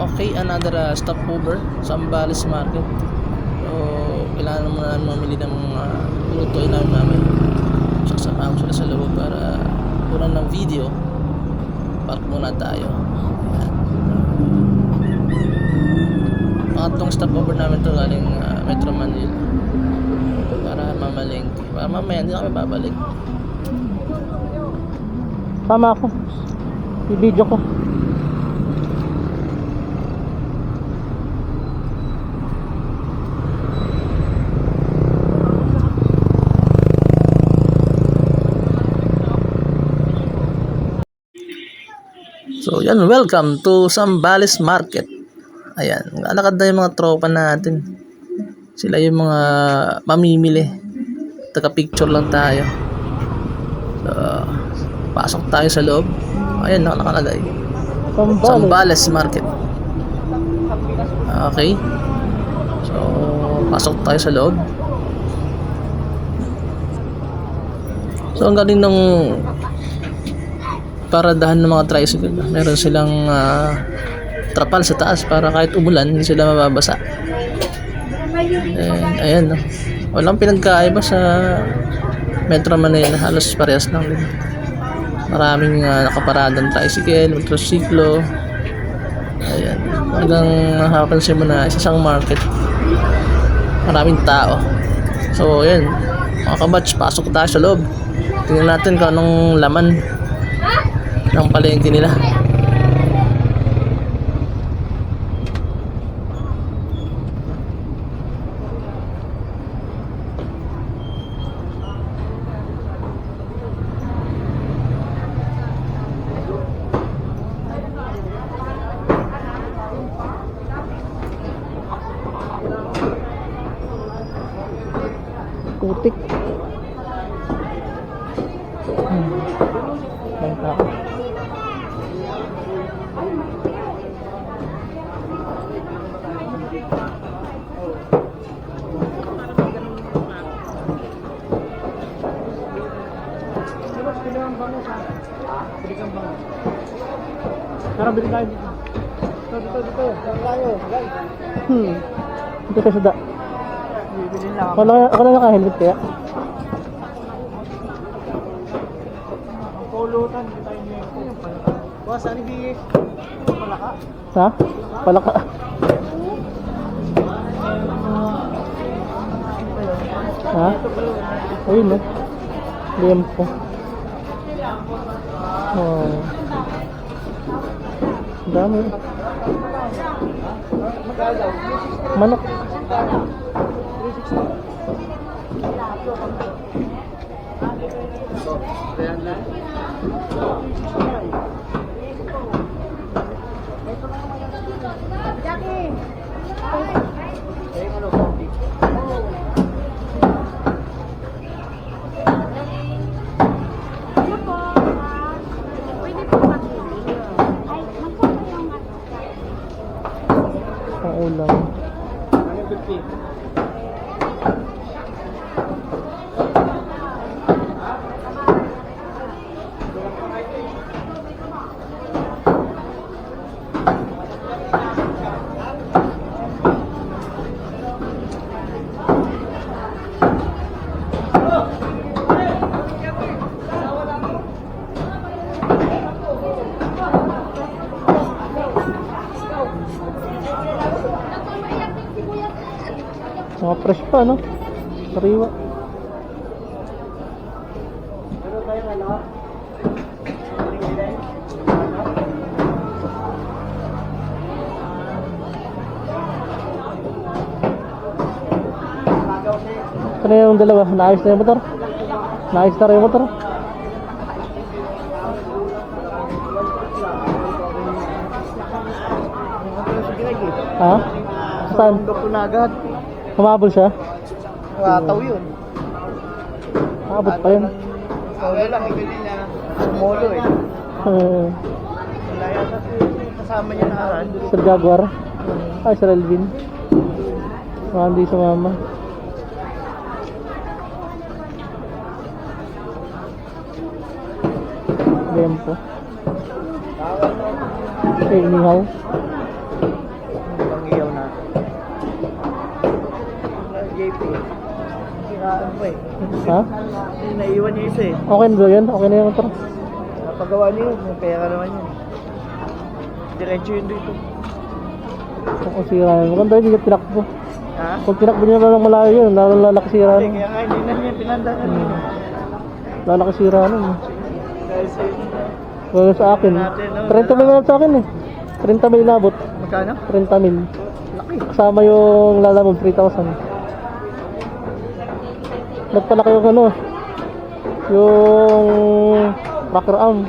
Okay, another stopover sa Zambales Market. So, kailangan muna namin mamili ng mga lutuin namin mamaya. Sasama ko sila sa loob para kunan ng video. Park muna tayo. Ayan. Pangatlong stopover namin to galing Metro Manila. Para mamalengke. Para mamaya hindi na kami babalik. Tama ako. I-video ko. So yan, welcome to Zambales Market. Ayan, nalakad na yung mga tropa natin. Sila yung mga mamimili. Taga-picture lang tayo. So, pasok tayo sa loob. Ayan, nakalagay. Zambales Market. Okay. So, pasok tayo sa loob. So, ang galing ng paradahan ng mga tricycle. Meron silang trapal sa taas para kahit umulan hindi sila mababasa. And ayan, no? Walang pinagkaiba sa Metro Manila, halos parehas lang din. Maraming nakaparadang tricycle, motorsiklo. Ayan, hanggang nakapansin mo na isang market, maraming tao. So ayan, mga kabatch, pasok tayo sa loob. Tingnan natin kung anong laman ng palengke nila. Putik. Bangka. Tara, bili tayo dito. Dito. Tara tayo, guys. Dito tayo sa da. Bibili lang ako. Ako na naka-helmet kaya? Ang pulutan, dito tayo niya. Boss, ano bigay? Palaka? Ha? Palaka. Ha? Ayun no? Lempo. Oh. Dami. Manok. Ang ulam. Mga fresh pa, no? Sariwa. Ano yung dalawa? Naayos na yung motor? Naayos na rin yung motor? Ha? Saan? Agad. Humabol siya? Wataw yun. Abot pa yun. Solo lang, ikaw nila. Sumolo eh. Wala yata kasama niya na aran. Sir Jaguar? Ay, Sir Elvin. Hindi sumama. Lempo. Okay, inihaw. pa eh. Ha? Naiwan niya isa eh. Okay na ba yan? Okay na yung motor? Napagawa niya yun. May pera naman yun. Diretso yun dito. Kung sira yun. Maganda yun, hindi tinakbo. Ha? Kung tinakbo niya na lang malayo yun, lalakasira Hindi, nun. kaya nga hindi na niya pinandahan yun. Lalakasira nun. Dahil sa yun. Gano'n sa akin. 30 mil na sa akin eh. 30 mil inabot. Magkano? 30 mil. Laki. Kasama yung lalamog 3,000. Nagpalaki yung ano, yung rocker arm.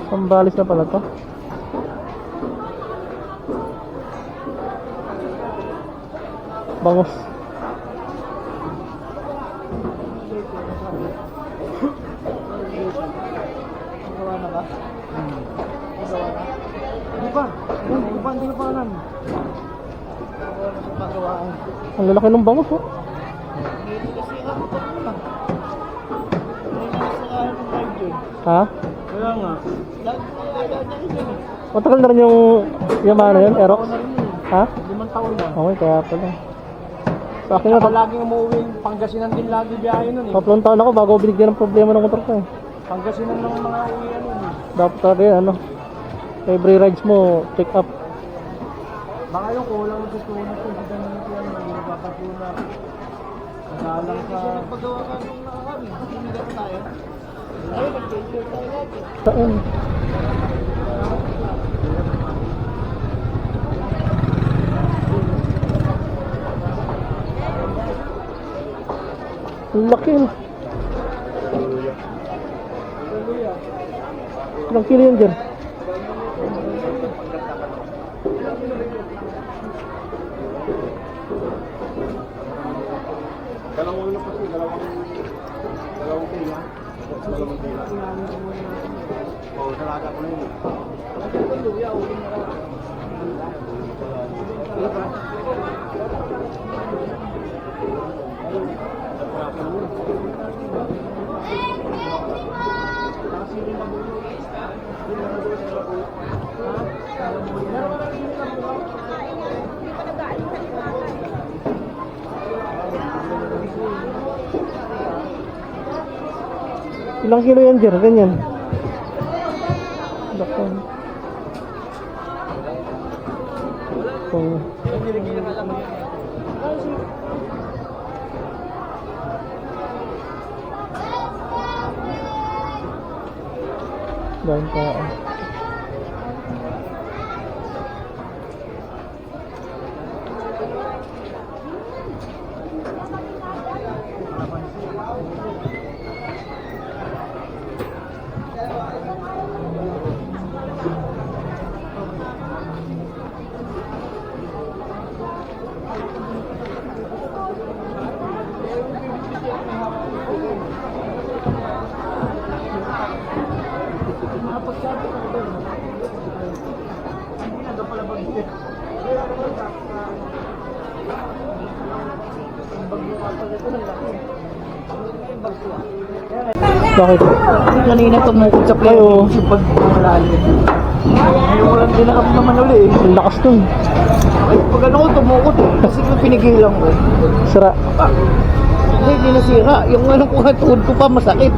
Pambalis na pala to. Bangos. Magawa na ba? Magawa na. Hindi pa. Hindi pa alam. Magawa na sa pagawaan. Ang lalaki ng bangos oh. Dito kasi ako pa na. May nasasakahan ng live dun. Ha? Kaya nga. Lagyan niya rin yun eh. Matagal na rin yung ano yun, Aerox? Taon na rin yun. Ha? 5 taon na. Okay, kaya pala. Sa akin nga, Ako laging umuwi. Pangasinan din lagi biyahe nun eh. 3 taon ako bago binigyan ng problema ng motor ko eh. Pangasinan ng mga uwi ano eh. Dapat talaga yun, ano. Every rides mo, check up. Baka yung kulang sa tuna ko. Hindi na nito yan. May napapatuna. Nagalang ka. Kasi nagpagawa ka nung nakakami. Hindi na tayo. Ay, nag-picture tayo lagi. Saan? Ang laki yun. Ilang kilo yun dyan? Ilang kilo yan, Jer? Ganyan. Laki. Oh. Dahil tao. Bakit? Kanina tumukod sa play. Oo. Yung pag-malalim. Ngayon ko lang dinakap naman uli eh. Ang lakas dun. Ay, pag ano ko tumukod eh. Kasi pinigilan ko. Sira. Hindi nasira. Yung ano ko nga tuhod ko pa masakit.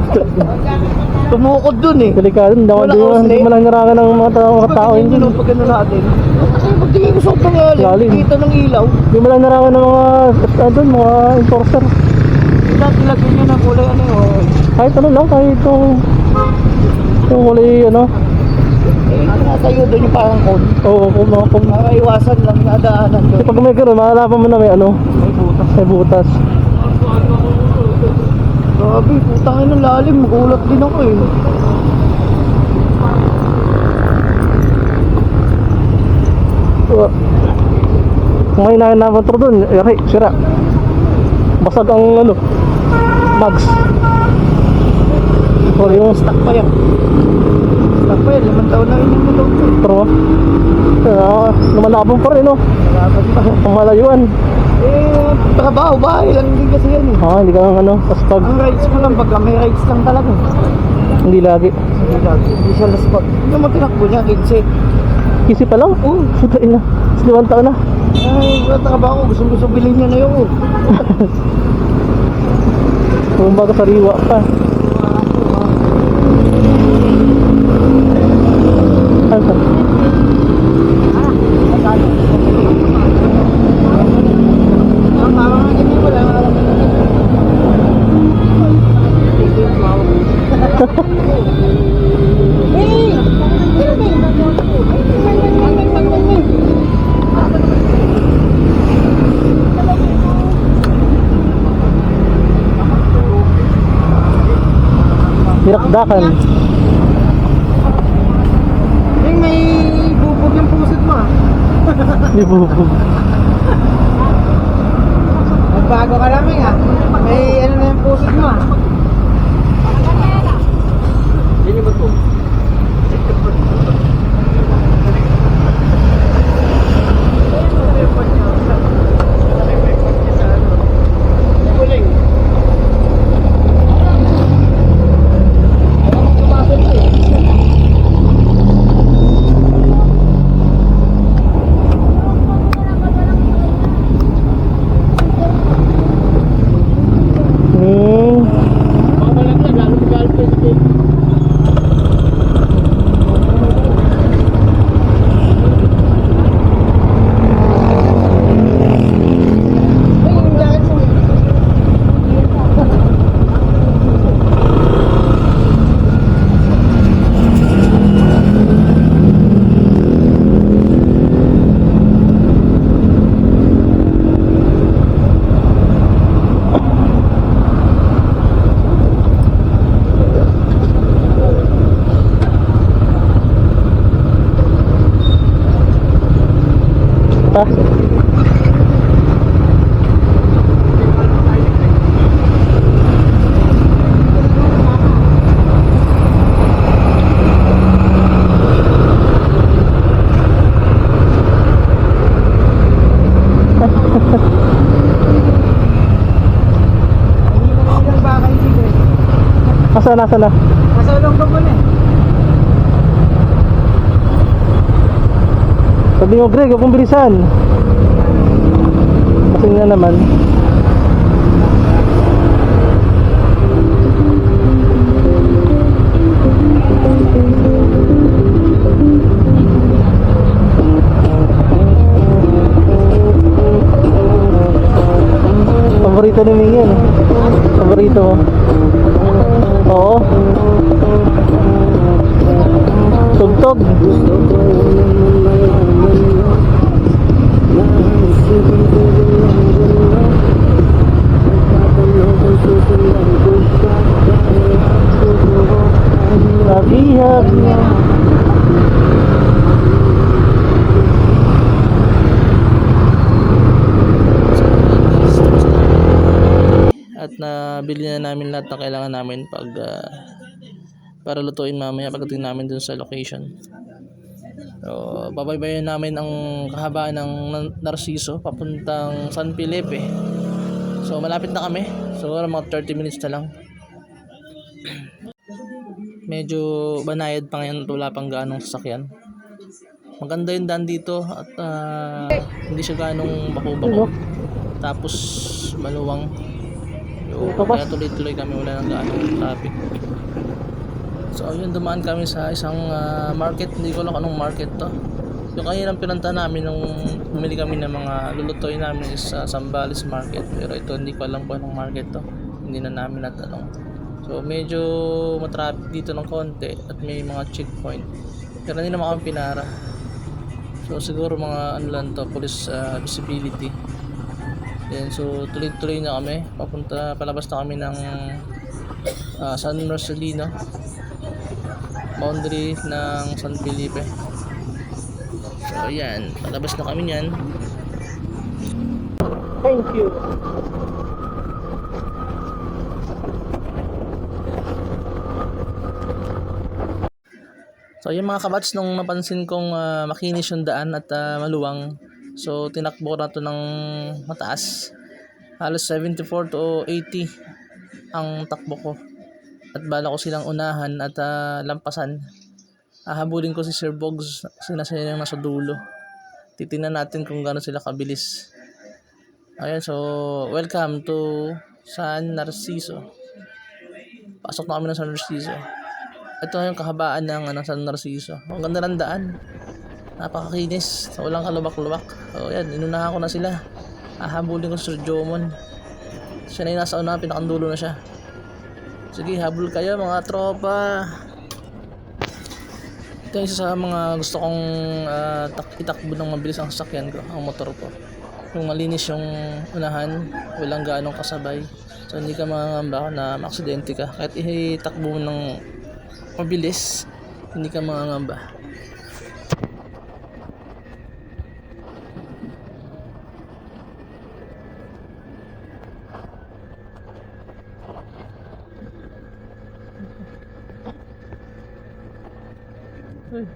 Tumukod dun eh. Delikado. Hindi mo lang narangan ng mga tao Pag yun. pag ano natin. Ay, magtingin ko sa pangalan. Lalim. Kita ng ilaw. Hindi mo lang narangan ng mga enforcer. Ilagyan nyo ng kulay ano yun. Kahit ano lang, kahit yung kulay ano. Eh, natayo doon yung parang kon. Oo, kung Para iwasan lang nadaanan doon. kasi pag may gano'n, malalaman mo na may ano, May butas. may butas. Grabe, putang ina lalim. Magulat din ako eh. Kung may hinahin na motor doon, yari, sira. Basag ang ano, mags. O yung Stuck pa yan. Stuck pa yan. 5 taon na yun yung nilog ko. pero lumalabong pa rin, no? Nalaban pa. Ang malayuan. Eh, trabaho, bahay lang din kasi yan eh. Hindi ka ano, paspag. Ang rides mo lang, pagka may rides lang talaga. Hindi lagi. Hindi lang, hindi siya laspag. Hindi naman tinakbo niya, 15. Kisi pa lang? Oo. Sutain na. 5 taon na. Ay, sa trabaho, gusto bilhin niya na yun. Kumbaga sariwa pa. Ano sa? Ang mama nga ganyan, wala nga alam na. Dinakdakan. May bubog yung pusit mo ah. Di bubog. Nagbago ka namin ah. May ano na yung pusit mo ah. Hindi ba ito? Ta. Nasa na? Nasa ulong ka muna eh. Sabi mo, Greg, huwag mong bilisan. Kasi nga naman. Paborito ni Ming yan. Paborito mo. Oo. Tugtog. Nabihag niya. At nabili na namin lahat na kailangan namin para lutuin mamaya pagdating namin dun sa location. So, babaybayin namin ang kahabaan ng Narciso papuntang San Felipe. So, malapit na kami. Siguro mga 30 minutes na lang. Medyo banayad pa ngayon at wala pang gaanong sasakyan. Maganda yung daan dito at hindi siya ganong bako-bako. Tapos maluwang. So, kaya tuloy-tuloy kami, wala nang gaanong traffic. So yun, dumaan kami sa isang market. Hindi ko alam anong market to. Yung kanina pinunta namin nung bumili kami ng mga lulutoy namin is Zambales Market. Pero ito hindi ko alam kung anong market to. Hindi na namin natanong. So medyo matraffic dito ng konti at may mga checkpoint. Pero hindi naman kami pinara. So siguro mga ano lang to, police visibility. Then so tuloy-tuloy na kami. Palabas na kami ng San Marcelino, boundary ng San Felipe. So ayan, palabas na kami niyan. Thank you. So yung mga kabats, nung napansin kong makinis yung daan at maluwang, So tinakbo na to ng mataas. Halos 74 to 80 ang takbo ko. At bala ko silang unahan at lampasan. Hahabulin ko si Sir Bogs, sinasaya yung nasa dulo. Titingnan natin kung gaano sila kabilis. Ayan, so welcome to San Narciso. Pasok na kami ng San Narciso. Ito yung kahabaan ng San Narciso. Ang ganda ng daan. Napakakinis. So, walang kalubak-lubak. So yan, inunahan ko na sila. Hahabulin ko si Sir Jomon. Siya na yung nasa una, pinakandulo na siya. Sige, habol kayo mga tropa. Ito yung isa sa mga gusto kong itakbo ng mabilis ang sasakyan ko, ang motor ko. Yung malinis yung unahan, walang gaanong kasabay. So hindi ka mangangamba na maaksidente ka. Kahit itakbo mo ng mabilis, hindi ka mangangamba. Ay.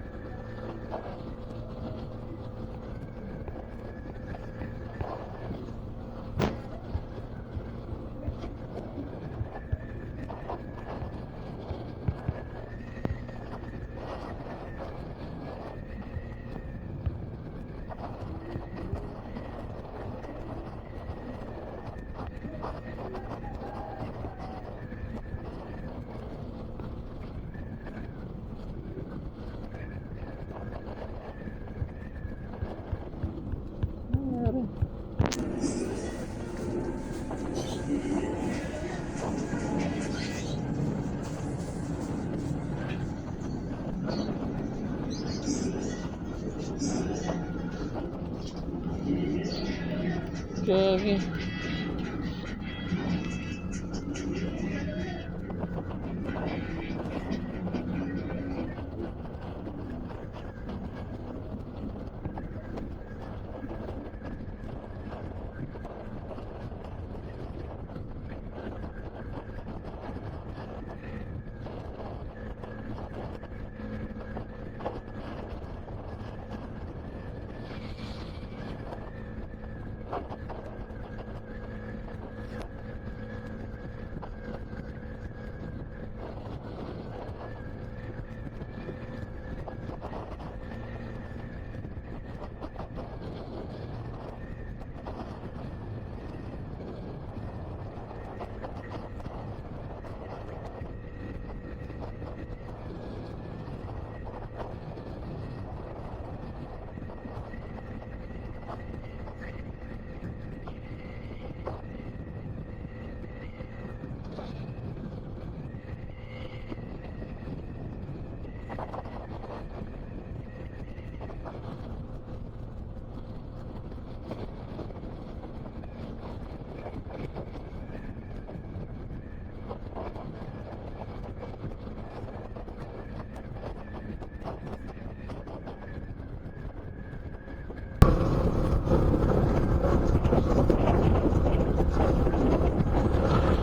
Okay.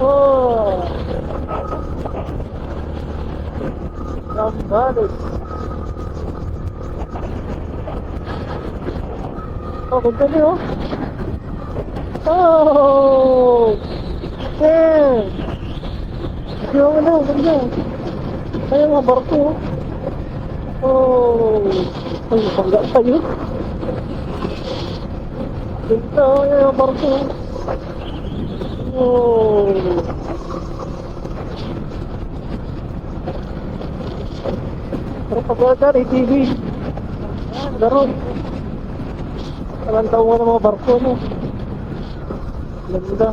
Oh, Zambales. Oh, ganda niyo. Oh, yeah. Yung ano, ganda. Kaya mga barko. Oh, ay, pangga tayo. Ganda, kaya mga barko. Oh. Pero pagkakar, ATV. Daron. Talantaw mo ng mga barko, no? Ganda.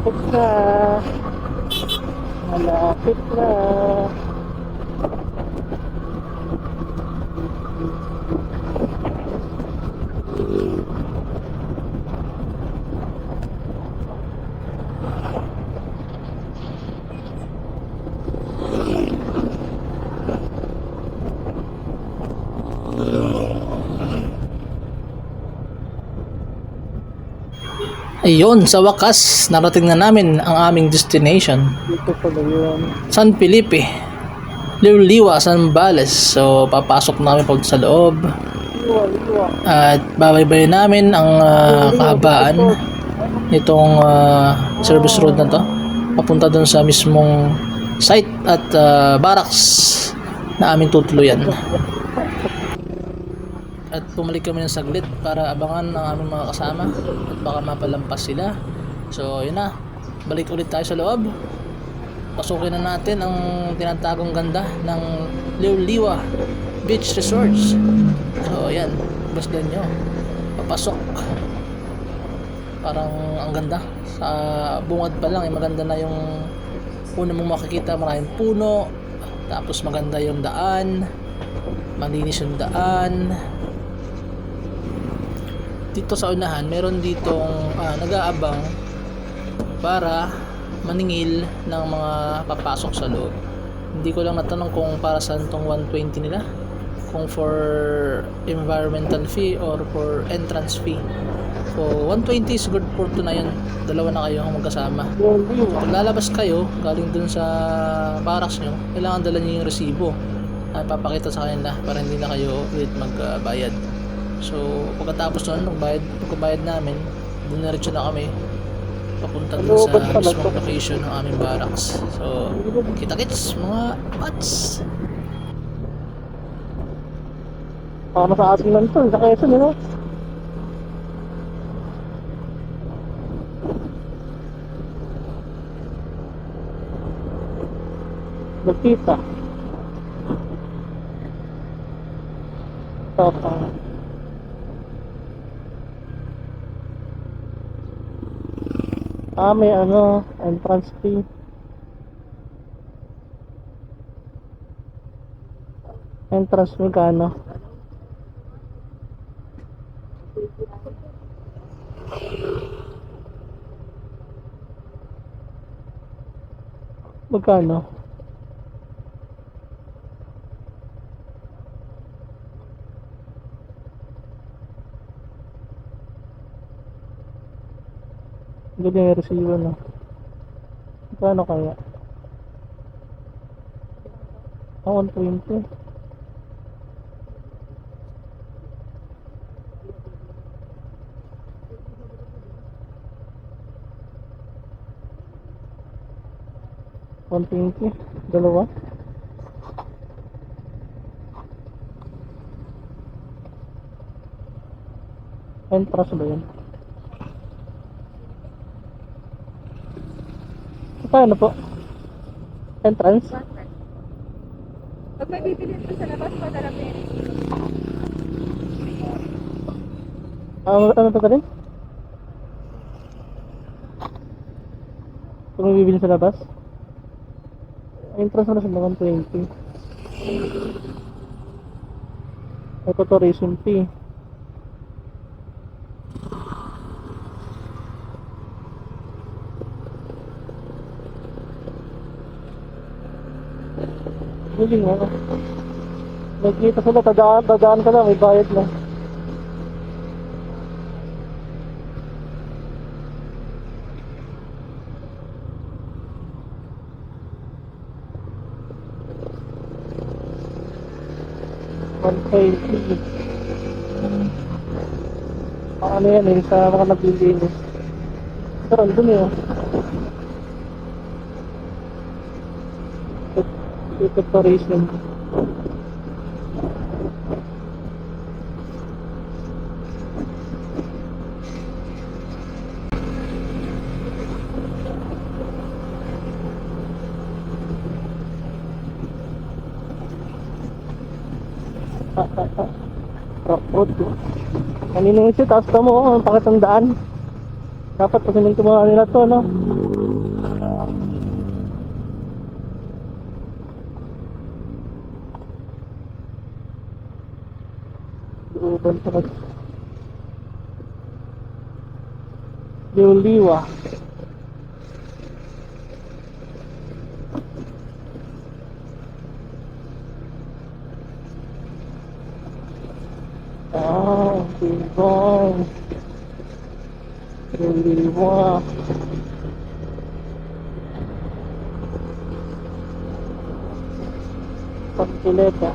Malapit na. Malapit na. Ayun, sa wakas, narating na namin ang aming destination. Dito pala yun. San Felipe, Liwa, Zambales. So, papasok namin pag sa loob. Liwa. At babaybayin namin ang kahabaan nitong service road na to. Papunta dun sa mismong site at barracks na aming tutuluyan. At pumalik kami ng saglit para abangan ang aming mga kasama at baka mapalampas sila. So yun na, balik ulit tayo sa loob. Pasukin na natin ang tinatagong ganda ng Liwa Beach Resorts. So yan, basdan nyo, papasok. Parang ang ganda. Sa bungad pa lang, maganda na yung una mong makikita, maraming puno. Tapos maganda yung daan, malinis yung daan. Dito sa unahan, meron ditong nag-aabang para maningil ng mga papasok sa loob. Hindi ko lang natanong kung para saan tong 120 nila, kung for environmental fee or for entrance fee. So 120 is good for to na yun. Dalawa na kayo ang magkasama. So, kung lalabas kayo galing dun sa barracks nyo, kailangan dala nyo yung resibo at papakita sa kanila para hindi na kayo ulit magbayad. So pagkatapos nun, pagkabayad namin, diniretso na kami papunta dun sa mismong location ng aming barracks. So kita-kits mga pats. Para sa atin lang ito, sa Quezon, no? Nakita. Tapang. May entrance fee. Entrance magkano? Magkano? Hindi yung resibo, no? Magkano kaya? 120. Dalawa. Entrance ba yun? Paano po? Entrance? Pag may bibili ito sa labas, madala pera. Ano to ka rin? Kung may bibili sa labas? Entrance na sa 120. Ito tourism fee. Hindi nga. Nagkita sila, tadaan ka na, may bayad na. Ano yan eh, sa mga naglilinis. Pero andun yun. Ito tourism. Rock road. Kanino yung taas ka mo, ang pakatandaan. Dapat pasanin ko mga nila to, no? Uban sa Liwa. Bong. Hindi mo ah. Pagpileta.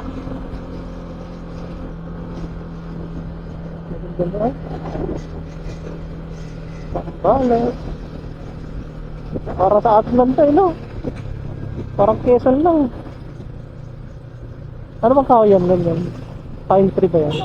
Maganda na. Pagbalat. Para sa atin lang tayo, no? Parang Quezon lang. Ano bang kahoy yan? Pine tree ba yan?